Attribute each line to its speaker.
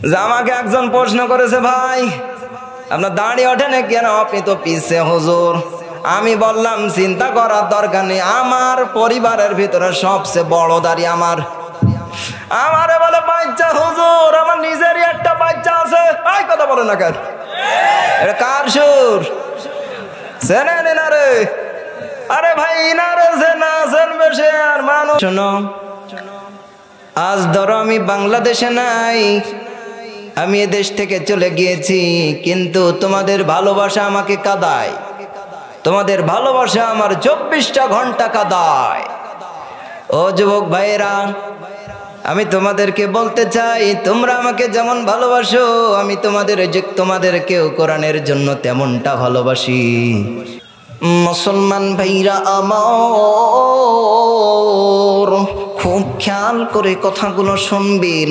Speaker 1: যে আমাকে একজন প্রশ্ন করেছে, ভাই আপনার দাড়ি ওঠে না কেন, আপনি তো পিছে হুজুর। আমি বললাম চিন্তা করার দরকার নেই, আমার পরিবারের ভিতরে সবচেয়ে বড় দাড়ি আমার। আমারে বলে বাচ্চা হুজুর, আমার নিজেরই একটা বাচ্চা আছে। এই কথা বলে না কেন? এটা কার সুর? চেনেন এনারে? আরে ভাই ইনারে চেনা চেনবে সে আর মানুষ। শোনো, আজ ধরো আমি বাংলাদেশে নাই, আমি এ দেশ থেকে চলে গিয়েছি, কিন্তু তোমাদের ভালোবাসা আমাকে কাঁদায়, তোমাদের ভালোবাসা আমার 24টা ঘন্টা কাঁদায়। ও যুবক ভাইয়েরা, আমি তোমাদেরকে বলতে চাই, তোমরা আমাকে যেমন ভালোবাসো, আমি তোমাদেরকেও কোরআনের জন্য তেমনটা ভালোবাসি। মুসলমান ভাইরা আমার, খুব খেয়াল করে কথাগুলো শুনবেন।